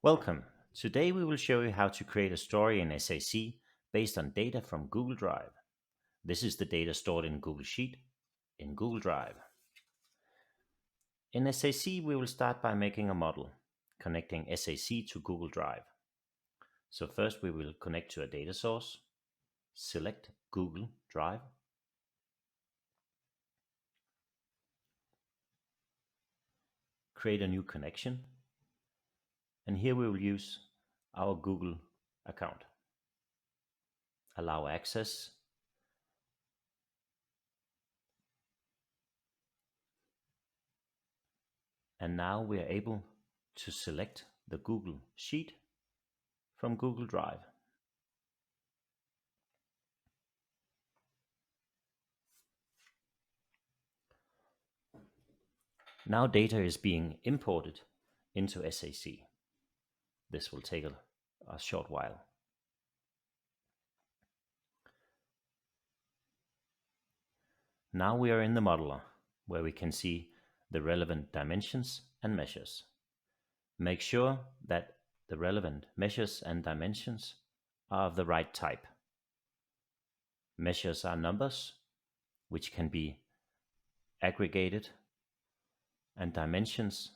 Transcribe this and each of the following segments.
Welcome. Today we will show you how to create a story in SAC based on data from Google Drive. This is the data stored in Google Sheet in Google Drive. In SAC, we will start by making a model, connecting SAC to Google Drive. So first we will connect to a data source, select Google Drive, create a new connection, and here we will use our Google account. Allow access, and now we are able to select the Google Sheet from Google Drive. Now data is being imported into SAC. This will take a short while. Now we are in the modeler, where we can see the relevant dimensions and measures. Make sure that the relevant measures and dimensions are of the right type. Measures are numbers, which can be aggregated, and dimensions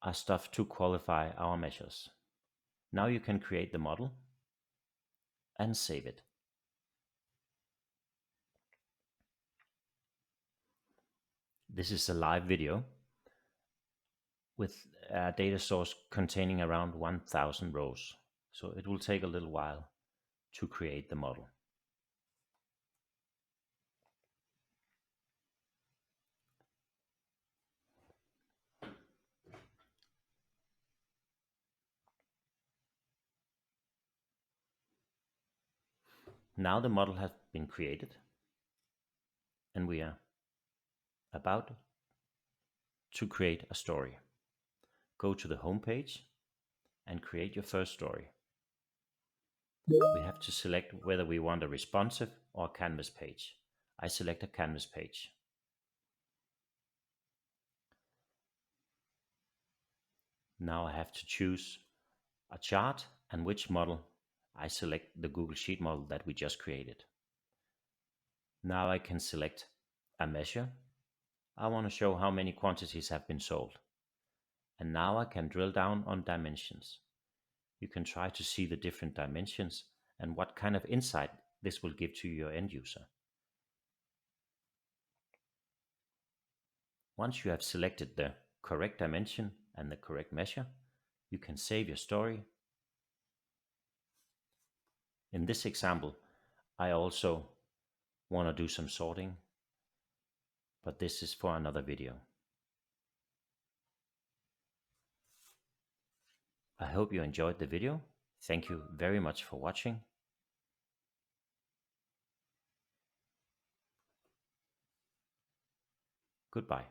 are stuff to qualify our measures. Now you can create the model and save it. This is a live video with a data source containing around 1000 rows. So it will take a little while to create the model. Now the model has been created and we are about to create a story. Go to the home page and create your first story. We have to select whether we want a responsive or a canvas page. I select a canvas page. Now I have to choose a chart and which model. I select the Google Sheet model that we just created. Now I can select a measure. I want to show how many quantities have been sold. And now I can drill down on dimensions. You can try to see the different dimensions and what kind of insight this will give to your end user. Once you have selected the correct dimension and the correct measure, you can save your story. In this example, I also want to do some sorting, but this is for another video. I hope you enjoyed the video. Thank you very much for watching. Goodbye.